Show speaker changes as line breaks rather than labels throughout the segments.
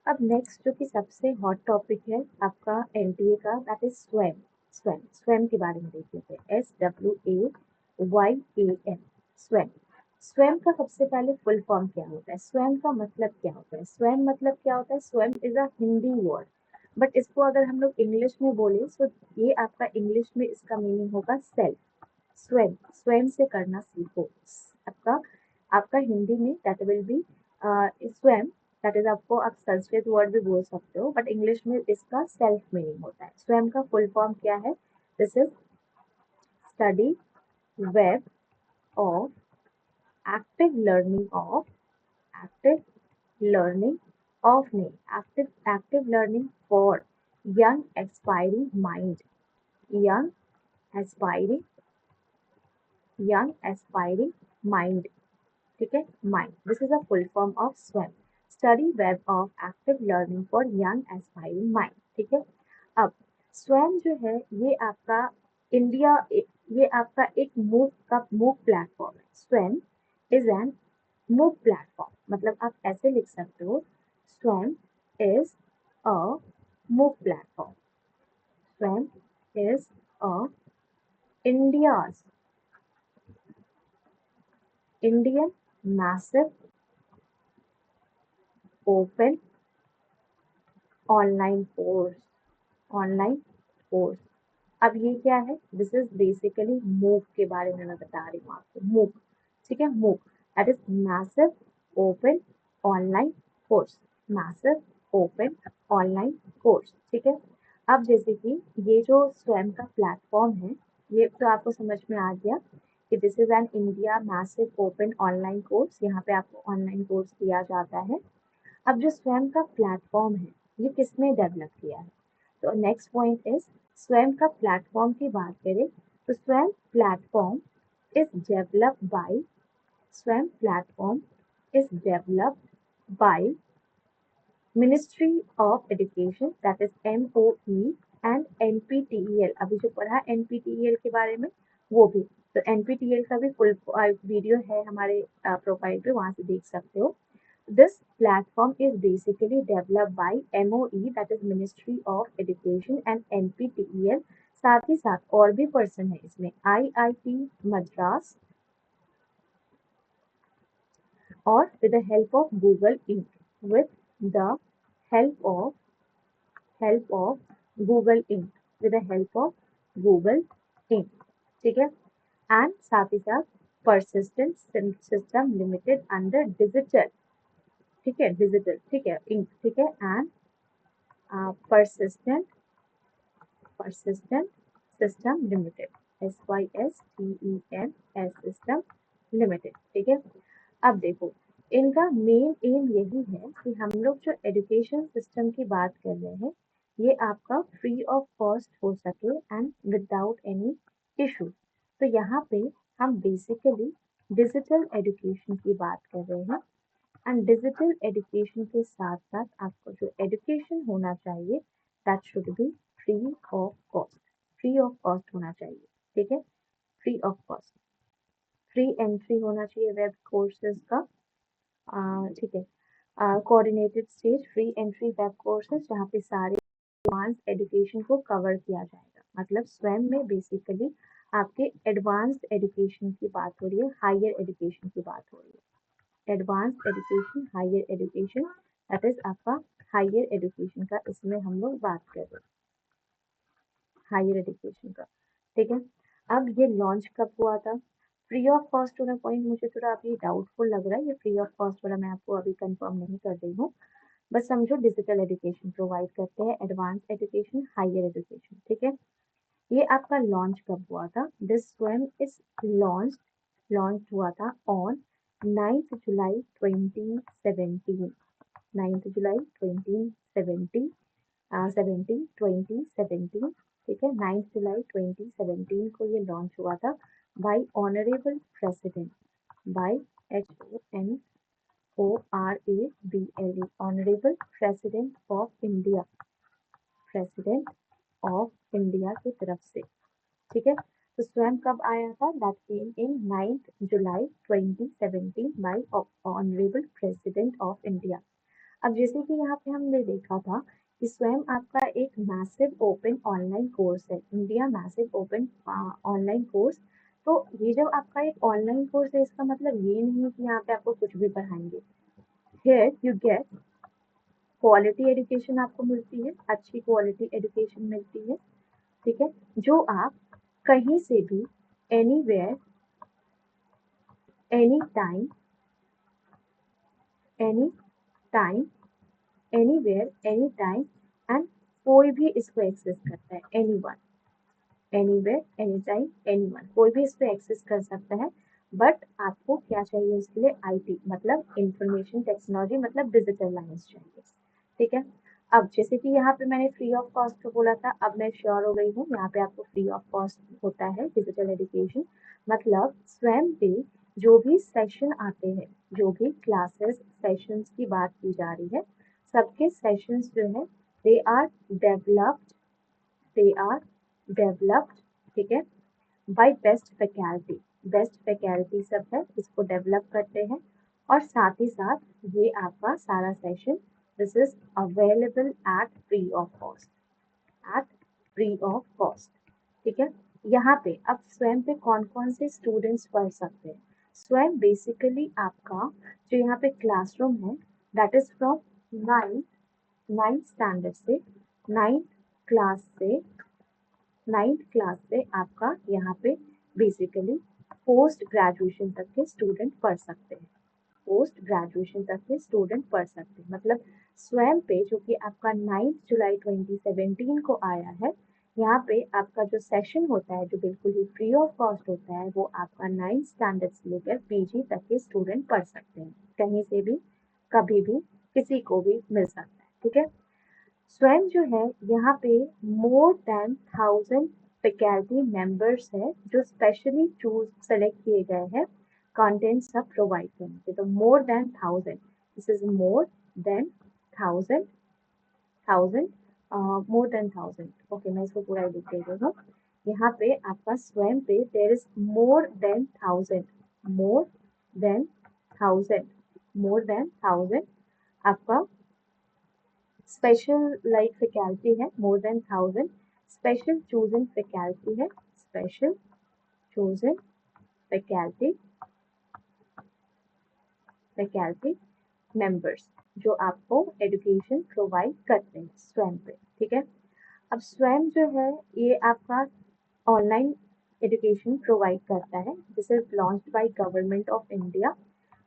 अब नेक्स्ट जो कि सबसे हॉट टॉपिक है आपका एनटीए का, दैट इज स्वयं। स्वयं के बारे में देख लेते हैं। SWAYAM, स्वयं। स्वयं का सबसे पहले फुल फॉर्म क्या होता है, स्वयं का मतलब क्या होता है? स्वयं मतलब क्या होता है? स्वयं is a Hindi word, but इसको अगर हम लोग इंग्लिश में बोले तो ये आपका इंग्लिश में इसका मीनिंग होगा सेल्फ। स्वयं, स्वयं से करना सीखो। आपका आपका हिंदी में दैट विल बी स्वयं, दैट इज आपको आप संस्कृत वर्ड भी बोल सकते हो, बट इंग्लिश में इसका सेल्फ मीनिंग होता है। स्वयं का फुल फॉर्म क्या है? This is study web of active learning of active learning of me, active learning for young aspiring mind, young aspiring young aspiring mind, ठीक है, mind. This is a full form of Swayam, study web of active learning for young aspiring mind, ठीक है। अब स्वयं जो है ये आपका इंडिया, ये आपका एक मूव प्लेटफॉर्म है। स्वयं इज एन मूव प्लेटफॉर्म, मतलब आप ऐसे लिख सकते हो, स्वयं इज अ मूव प्लेटफॉर्म। स्वयं is a India's Indian massive open online course, online course. अब ये क्या है? दिस इज बेसिकली मूव के बारे में मैं बता रही हूँ आपको, मूव, ठीक है। Move that is massive open online course, massive open online course, ठीक है। अब जैसे कि ये जो स्वयं का प्लेटफॉर्म है, ये तो आपको समझ में आ गया कि this is an India massive open online course, यहाँ पे आपको ऑनलाइन कोर्स दिया जाता है। अब जो स्वयं का प्लेटफॉर्म है, ये किसने डेवलप किया है? तो नेक्स्ट पॉइंट इज, स्वयं का प्लेटफॉर्म की बात करें तो स्वयं प्लेटफॉर्म इज डेवलप्ड बाय, स्वयं platform is developed by ministry of education, that is MOE and NPTEL। अभी जो पढ़ा NPTEL के बारे में वो भी, तो NPTEL का भी फुल वीडियो है हमारे प्रोफाइल पे, वहां से देख सकते हो। This platform is basically developed by MOE, that is Ministry of Education, and NPTEL। साथ ही साथ और भी पर्सन है इसमें, IIT मद्रास, और with the help of Google Inc, with the help of Google Inc, with the help of Google Inc, ठीक है। And साथ ही साथ persistent system limited under digital, ठीक है, डिजिटल, ठीक है, इंक, ठीक है, and persistent system limited, SYSTEMS system limited, ठीक है। अब देखो, इनका मेन एम यही है कि हम लोग जो एजुकेशन सिस्टम की बात कर रहे हैं, ये आपका फ्री ऑफ कॉस्ट हो सके एंड विदाउट एनी इशू। तो यहाँ पे हम बेसिकली डिजिटल एजुकेशन की बात कर रहे हैं, एंड डिजिटल एजुकेशन के साथ साथ आपको जो एजुकेशन होना चाहिए that should be free of cost, free of cost होना चाहिए, ठीक है, free of cost. Free entry होना चाहिए वेब कोर्सेज का, ठीक है। Coordinated stage free entry web courses, जहाँ पे सारे एडवांस एजुकेशन को कवर किया जाएगा। मतलब स्वयं में बेसिकली आपके एडवांस्ड एजुकेशन की बात हो रही है, हायर एजुकेशन की बात हो रही है। Advanced education, higher education, that is आपका हायर एजुकेशन का इसमें हम लोग बात कर रहे हैं, हायर एजुकेशन का, ठीक है। अब ये लॉन्च कब हुआ था? फ्री ऑफ कॉस्ट वाला पॉइंट मुझे थोड़ा अभी डाउटफुल लग रहा है, ये फ्री ऑफ कॉस्ट वाला मैं आपको अभी कंफर्म नहीं कर रही हूँ। बस समझो डिजिटल एजुकेशन प्रोवाइड करते हैं, एडवांस एजुकेशन, हायर एजुकेशन, ठीक है। ये आपका लॉन्च कब हुआ था? दिस स्वयं इज लॉन्च हुआ था ऑन 9th जुलाई 2017, 9th जुलाई 2017, 2017, ठीक है, 9th जुलाई 2017 को ये लॉन्च हुआ था by honourable president, by HONORABLE, honourable president of India, president of India की तरफ से, ठीक है। तो स्वयं कब आया था? That came in 9th July 2017 bye honourable president of India. अब जैसे कि यहाँ पे हमने देखा था कि स्वयं आपका एक मैसिव ओपन ऑनलाइन कोर्स है, India massive open online course. तो ये जब आपका एक ऑनलाइन कोर्स है, इसका मतलब ये नहीं है कि यहाँ पे आपको कुछ भी पढ़ाएंगे। Here you get quality education आपको मिलती है, अच्छी क्वालिटी एजुकेशन मिलती है, ठीक है, जो आप कहीं से भी anywhere any time any time anywhere any time and कोई भी इसको एक्सेस करता है, anyone anywhere any time anyone, कोई भी इसको एक्सेस कर सकता है। बट आपको क्या चाहिए इसके लिए, आईटी मतलब इंफॉर्मेशन टेक्नोलॉजी मतलब डिजिटल लाइन्स चाहिए, ठीक है। अब जैसे कि यहाँ पे मैंने फ्री ऑफ कॉस्ट बोला था, अब मैं श्योर हो गई हूँ, यहाँ पे आपको फ्री ऑफ कॉस्ट होता है डिजिटल एजुकेशन, मतलब स्वयं पे जो भी सेशन आते हैं, जो भी क्लासेस सेशंस की बात की जा रही है, सबके सेशंस जो है they are developed they are developed ठीक है, बाय बेस्ट फैकल्टी सब है, इसको डेवलप करते हैं। और साथ ही साथ ये आपका सारा session this is available at free of cost, at free of cost, ठीक है। यहाँ पे अब स्वयं पे कौन कौन से स्टूडेंट्स पढ़ सकते हैं। स्वयं बेसिकली आपका जो यहाँ पे क्लासरूम है that is from ninth standard से नाइन्थ क्लास से नाइन्थ क्लास से आपका यहाँ पे बेसिकली पोस्ट ग्रेजुएशन तक के स्टूडेंट पढ़ सकते हैं, पोस्ट ग्रेजुएशन तक के स्टूडेंट पढ़ सकते हैं। मतलब स्वयं पे जो कि आपका 9 जुलाई 2017 को आया है, यहाँ पे आपका जो सेशन होता है जो बिल्कुल ही फ्री ऑफ कॉस्ट होता है, वो आपका 9th स्टैंडर्ड से लेकर पीजी तक के स्टूडेंट पढ़ सकते हैं, कहीं से भी कभी भी किसी को भी मिल सकता है, ठीक है। स्वयं जो है यहाँ पे मोर देन 1000 फैकल्टी मेंबर्स है जो स्पेशली चूज सेलेक्ट किए गए हैं कंटेंट सब प्रोवाइड करने के। तो मोर than 1000, this is more than 1000 1000 more than 1000, okay मैं इसको पूरा लिख देती हूँ। यहाँ पे आपका स्वयं पे there is more than 1000 more than 1000 more than 1000 आपका स्पेशल लाइक फैकल्टी है, more than 1000 special chosen faculty है, special chosen faculty faculty members जो आपको एजुकेशन प्रोवाइड करते हैं स्वयं पे, ठीक है। अब स्वयं जो है ये आपका ऑनलाइन एजुकेशन प्रोवाइड करता है, this is launched by government of India,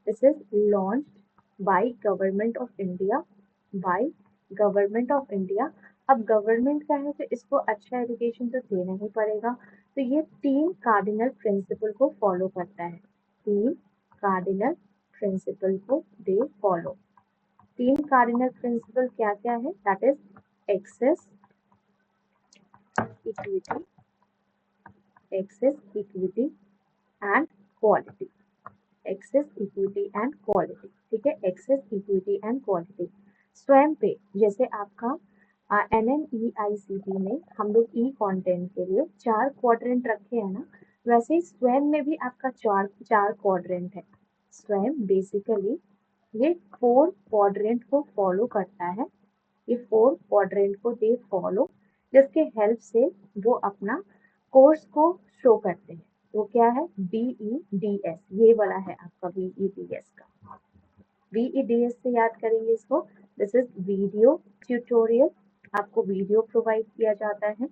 this is launched by government of India by government of India. अब गवर्नमेंट का है तो इसको अच्छा एजुकेशन तो देना ही पड़ेगा, तो ये 3 कार्डिनल प्रिंसिपल को फॉलो करता है, 3 कार्डिनल प्रिंसिपल को दे फॉलो। 3 कार्डिनल प्रिंसिपल क्या क्या है, that is access equity access equity and quality, access equity and quality, ठीक है, एक्सेस इक्विटी एंड क्वालिटी। स्वयं पे जैसे आपका NMEICT में हम लोग ई कंटेंट के लिए 4 क्वाड्रेंट रखे हैं ना, वैसे ही स्वयं में भी आपका चार क्वाड्रेंट है। स्वयं बेसिकली ये 4 क्वाड्रेंट को फॉलो करता है, ये 4 क्वाड्रेंट को दे फॉलो, जिसके हेल्प से वो अपना कोर्स को शो करते हैं। वो क्या है, BEDS, ये वाला है आपका BEDS का, BEDS से याद करेंगे इसको, दिस इज वीडियो ट्यूटोरियल, आपको वीडियो प्रोवाइड किया जाता है।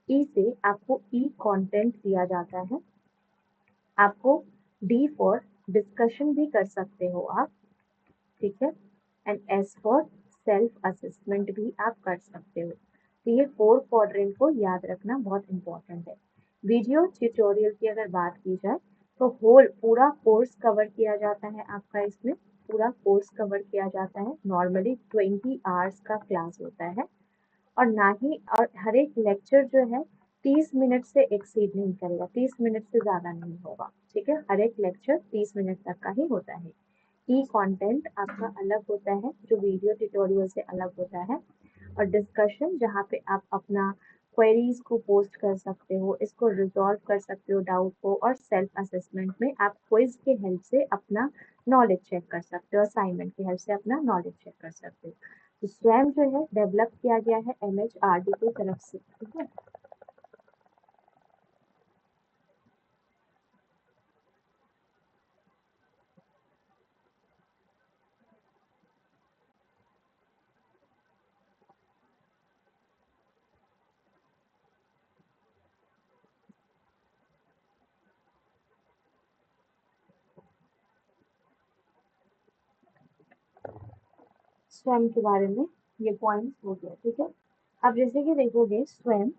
ई से आपको ई कंटेंट दिया जाता है, आपको डी फॉर डिस्कशन भी कर सकते हो आप, ठीक है, and S for self assessment भी आप कर सकते हो। तो ये 4 क्वाड्रेंट को याद रखना बहुत इंपॉर्टेंट है। वीडियो ट्यूटोरियल की अगर बात की जाए तो होल पूरा कोर्स कवर किया जाता है आपका, इसमें पूरा कोर्स कवर किया जाता है। नॉर्मली 20 आवर्स का क्लास होता है, और ना ही और हर एक लेक्चर जो है 30 मिनट से एक्सीड नहीं करेगा, 30 मिनट से ज़्यादा नहीं होगा, ठीक है, हर एक लेक्चर 30 मिनट तक का ही होता है। ई कंटेंट आपका अलग होता है जो वीडियो ट्यूटोरियल से अलग होता है, और डिस्कशन जहाँ पे आप अपना क्वेरीज को पोस्ट कर सकते हो, इसको रिजॉल्व कर सकते हो डाउट को, और सेल्फ असेसमेंट में आप क्विज के हेल्प से अपना नॉलेज चेक कर सकते हो, असाइनमेंट की हेल्प से अपना नॉलेज चेक कर सकते हो। तो स्वयं जो है डेवलप किया गया है MHRD की तरफ से, ठीक है। स्वयं के बारे में ये पॉइंट्स हो गया, ठीक है। अब जैसे कि देखोगे स्वयं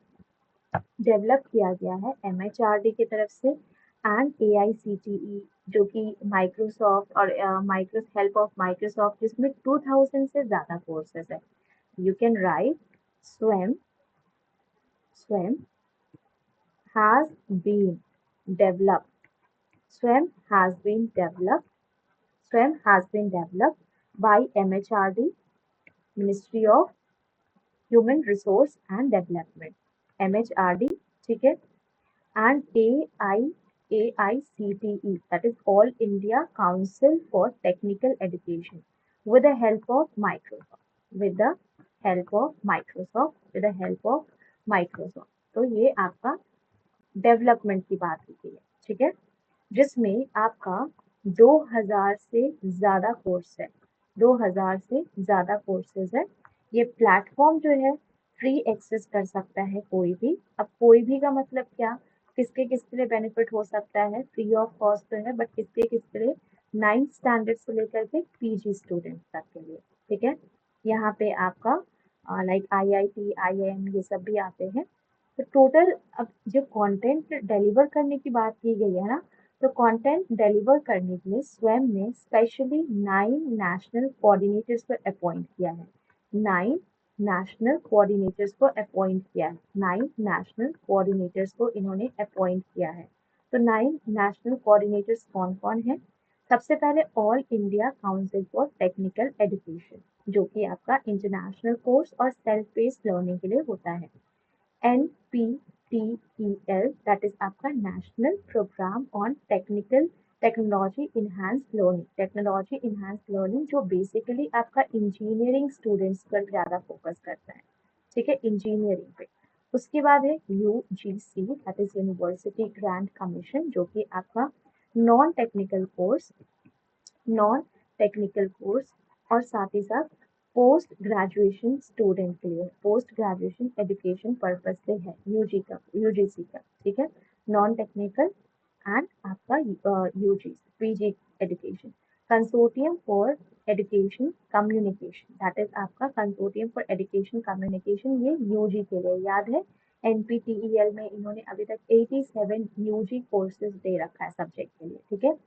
डेवलप किया गया है MHRD की तरफ से एंड AICTE, जो कि माइक्रोसॉफ्ट और माइक्रो हेल्प ऑफ माइक्रोसॉफ्ट, जिसमें 2000 से ज्यादा कोर्सेज है। यू कैन राइट स्वयं स्वयं has been developed swam has been developed swam has been developed by MHRD, Ministry of Human Resource and Development, MHRD, ठीक है, and AICTE, that is All India Council for Technical Education, with the help of Microsoft, with the help of Microsoft, with the help of Microsoft। तो ये आपका development की बात की गई है, ठीक है, जिसमें आपका 2000 से ज्यादा कोर्स है, 2000 से ज्यादा कोर्सेज है। ये प्लेटफॉर्म जो है फ्री एक्सेस कर सकता है कोई भी। अब कोई भी का मतलब क्या, किसके किसके लिए बेनिफिट हो सकता है, फ्री ऑफ कॉस्ट तो है, बट किसके किसके लिए, 9th स्टैंडर्ड से लेकर के PG स्टूडेंट तक के लिए, ठीक है। यहाँ पे आपका लाइक IIT IIM ये सब भी आते हैं। तो टोटल अब जो कंटेंट डिलीवर करने की बात की गई है ना, तो कंटेंट डिलीवर करने के लिए स्वयं ने स्पेशली 9 नेशनल कोऑर्डिनेटर्स को अपॉइंट किया है। 9 नेशनल कोऑर्डिनेटर्स को अपॉइंट किया है, 9 नेशनल कोऑर्डिनेटर्स को इन्होंने अपॉइंट किया है। तो 9 नेशनल कोऑर्डिनेटर्स कौन कौन है, सबसे पहले all India council for technical education, जो कि आपका इंटरनेशनल कोर्स और सेल्फ बेस्ड लर्निंग के लिए होता है। NPTEL, दैट इज आपका national programme on technology enhanced learning, technology enhanced learning, जो बेसिकली आपका इंजीनियरिंग स्टूडेंट्स पर ज्यादा फोकस करता है, ठीक है, इंजीनियरिंग पे। उसके बाद है UGC, that is university grant commission, जो कि आपका non technical course, non technical course और साथ ही साथ पोस्ट ग्रेजुएशन स्टूडेंट के लिए, पोस्ट ग्रेजुएशन एजुकेशन पर्पज से है, UGC का, ठीक है, नॉन टेक्निकल एंड आपका UG PG education. Consortium for education communication, that is आपका कंसोर्टियम फॉर एजुकेशन कम्युनिकेशन, ये UG के लिए, याद है NPTEL में इन्होंने अभी तक 87 UG कोर्सेज दे रखा है सब्जेक्ट के लिए, ठीक है।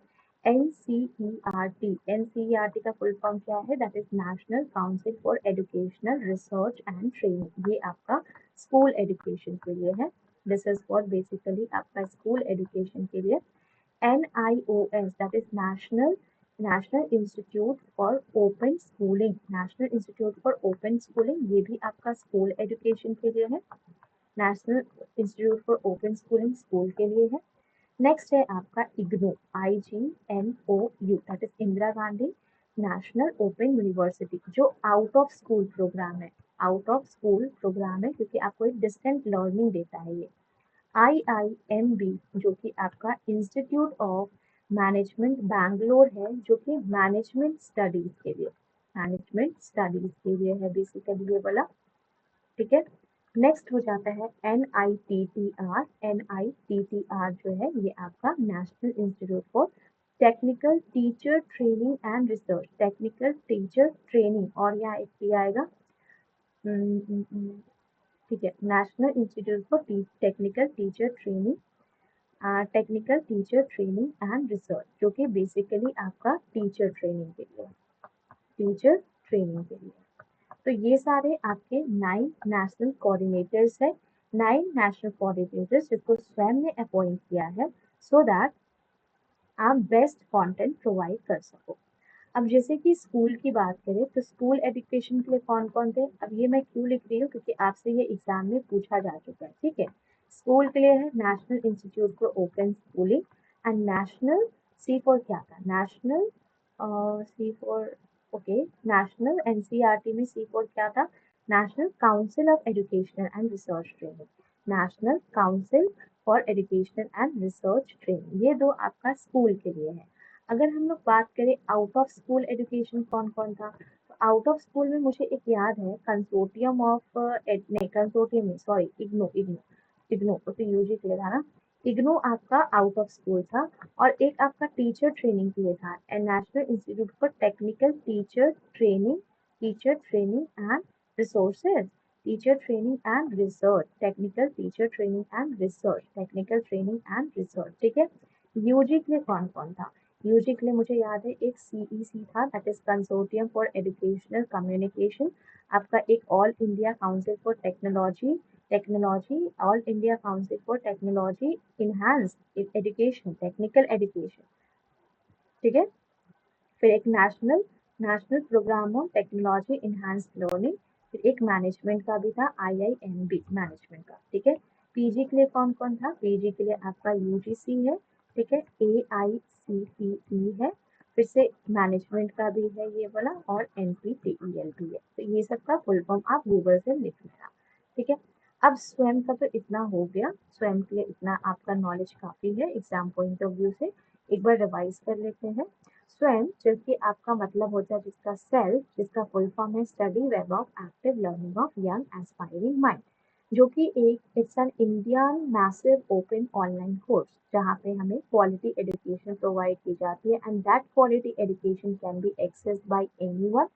NCERT का फुल फॉर्म क्या है, that is national council for educational research and training, ये आपका स्कूल एजुकेशन के लिए है। दिस इज फॉर बेसिकली आपका स्कूल एजुकेशन के लिए। NIOS, that is national institute for open schooling, national institute for open schooling, ये भी आपका स्कूल एजुकेशन के लिए है। National institute for open schooling school के लिए है। नेक्स्ट है आपका IGNOU, IGNOU, that is Indira Gandhi national open university, जो आउट ऑफ स्कूल प्रोग्राम है, आउट ऑफ स्कूल प्रोग्राम है, क्योंकि आपको एक डिस्टेंट लर्निंग देता है ये। IIMB, जो कि आपका इंस्टीट्यूट ऑफ मैनेजमेंट बैंगलोर है, जो कि मैनेजमेंट स्टडीज के लिए, मैनेजमेंट स्टडीज के लिए है बेसिकली ये वाला, ठीक है। नेक्स्ट हो जाता है NITTR, NITTR जो है ये आपका national institute for technical teacher training and research, technical teacher training, और यहाँ एक भी आएगा, ठीक है, national institute for technical teacher training, technical teacher training and research, जो कि बेसिकली आपका टीचर ट्रेनिंग के लिए, टीचर ट्रेनिंग के लिए। तो ये सारे आपके 9 नेशनल कोऑर्डिनेटर्स है, 9 नेशनल कोऑर्डिनेटर्स जिसको स्वयं ने अपॉइंट किया है, सो दैट आप बेस्ट कंटेंट प्रोवाइड कर सको। अब जैसे कि स्कूल की बात करें तो स्कूल एजुकेशन के लिए कौन कौन थे, अब ये मैं क्यों लिख रही हूँ क्योंकि आपसे ये एग्जाम में पूछा जा चुका है, ठीक है। स्कूल के लिए है national institute for open schooling and national, C for क्या था, national C for, okay, national NCERT में सी फॉर क्या था, national council of educational and research training, national council for educational and research training, ये दो आपका school के लिए है। अगर हम लोग बात करें आउट ऑफ स्कूल एजुकेशन कौन कौन था, तो आउट ऑफ स्कूल में मुझे एक याद है कंसोर्टियम ऑफ नहीं कंसोर्टियम नहीं, सॉरी, इग्नो इग्नो इग्नो तो यूजी के लिए था ना, इग्नो आपका आउट ऑफ स्कूल था। और एक आपका टीचर ट्रेनिंग के लिए था and national institute for technical teacher training and resources, teacher training and research, technical teacher training and research, technical training and research, ठीक है। यूजी के लिए कौन कौन था, यूजी के लिए मुझे याद है एक सीईसी था, that is consortium for educational communication, आपका एक all India council for technology all India council for technology enhance education, technical education, ठीक है। फिर एक national national programme on technology enhanced learning, फिर एक मैनेजमेंट का भी था आईआईएमबी मैनेजमेंट का, ठीक है। पीजी के लिए कौन कौन था, पीजी के लिए आपका यूजीसी है, ठीक है, एआईसीटीई है, फिर से मैनेजमेंट का भी है ये वाला, और एनपीटीईएल भी है। तो ये सब का फुल फॉर्म आप गूगल से लिख लेना, ठीक है। अब स्वयं का तो इतना हो गया, स्वयं के लिए इतना आपका नॉलेज काफी है एग्जाम पॉइंट ऑफ व्यू से। एक बार रिवाइज कर लेते हैं। स्वयं जो कि आपका मतलब होता है जिसका सेल्फ, जिसका फुल फॉर्म है study web of active learning of young aspiring mind, जो कि एक it's an Indian massive open online course जहाँ पे हमें क्वालिटी एजुकेशन प्रोवाइड की जाती है and that quality education can be access by anyone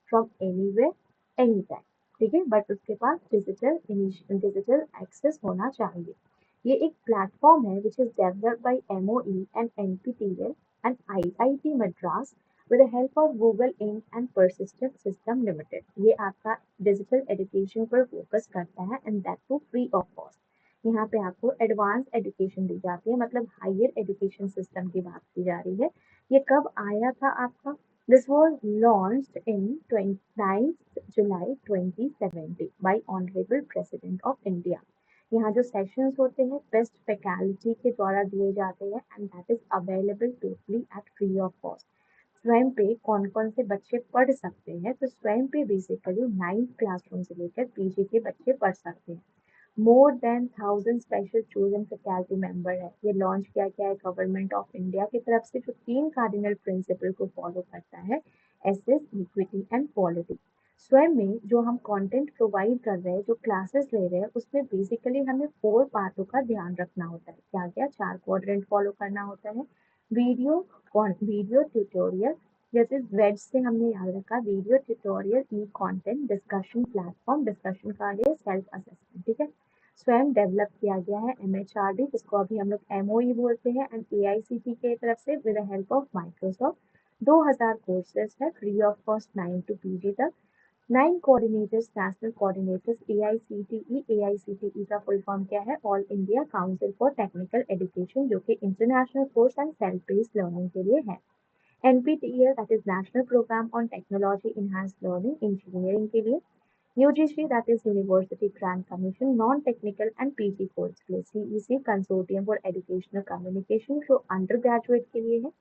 from anywhere any time, ठीक है, बट उसके पास डिजिटल एक्सेस होना चाहिए। ये एक प्लेटफॉर्म है which is developed by MoE and NPTEL and IIT Madras with the help of Google Inc and Persistent System Limited। ये आपका डिजिटल एजुकेशन पर फोकस करता है and that too free of cost. यहाँ पे आपको एडवांस एजुकेशन दी जाती है, मतलब हायर एजुकेशन सिस्टम की बात की जा रही है। ये कब आया था आपका, this was launched in 29 July 2017 bye honourable president of India. यहाँ जो सेशंस होते हैं बेस्ट फैकल्टी के द्वारा दिए जाते हैं and that is available totally at free of cost. Swayam पे कौन कौन से बच्चे पढ़ सकते हैं, तो स्वयं पे बेसिकली 9th क्लासरूम से लेकर पीजी के बच्चे पढ़ सकते हैं। मोर than 1000 special chosen faculty member है। ये लॉन्च किया गया है गवर्नमेंट ऑफ इंडिया की तरफ से, जो 3 कार्डिनल प्रिंसिपल को फॉलो करता है, एसेस, इक्विटी एंड क्वालिटी। स्वयं में जो हम कंटेंट प्रोवाइड कर रहे हैं, जो क्लासेस ले रहे हैं, उसमें बेसिकली हमें 4 पार्टों का ध्यान रखना होता है। क्या क्या, 4 क्वाड्रेंट फॉलो करना होता है। वीडियो वीडियो ट्यूटोरियल, जैसे वेड से हमने याद रखा, वीडियो ट्यूटोरियल, ई कंटेंट, डिस्कशन प्लेटफॉर्म, डिस्कशन का लिए सेल्फ असेसमेंट, ठीक है। स्वयं डेवलप किया गया है एमएचआरडी, जिसको अभी हम लोग एमओई बोलते हैं, एंड एआईसीटी की तरफ से with the help of Microsoft. 2000 courses है free of cost 9 to PG तक। 9 कोऑर्डिनेटर्स, नेशनल कोऑर्डिनेटर्स, एआईसीटीई का फुल फॉर्म क्या है, all India council for technical education, जो कि international course and self based learning के लिए है। NPTEL that is national programme on technology enhanced learning engineering के लिए। UGC that is university grant commission non technical and PG course के लिए। CEC consortium for educational communication, जो under graduate के लिए है।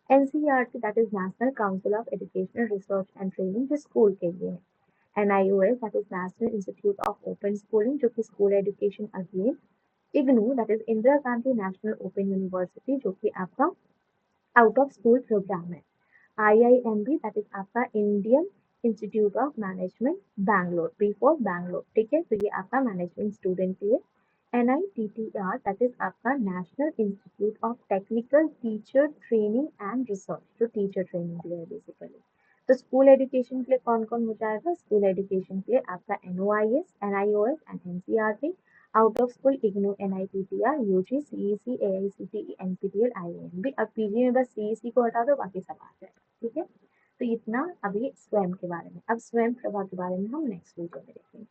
NCERT that is national council of educational research and training, जो school के लिए है। NIOS that is National Institute of Open Schooling, जो कि school education again. IGNOU that is Indira Gandhi national open university, जो कि आपका आउट ऑफ स्कूल प्रोग्राम है। IIMB दैट इज आपका Indian institute of management Bangalore, B for Bangalore, ठीक है, तो ये आपका मैनेजमेंट स्टूडेंट के लिए। NITTR दैट इज आपका national institute of technical teacher training and research, जो टीचर ट्रेनिंग के लिए है बेसिकली। तो स्कूल एजुकेशन के लिए कौन कौन हो जाएगा, स्कूल एजुकेशन के लिए आपका NOIS, NIOS and NCERT। Out of school IGNOU, NITTR, UG, CEC, AICTE, NPTEL, IIMB. अब पीजी में बस सीईसी को हटा दो, बाकी सब आ जाएगा, ठीक है। तो इतना अभी स्वयं के बारे में। अब स्वयं प्रभा के बारे में हम नेक्स्ट वीडियो में देखेंगे।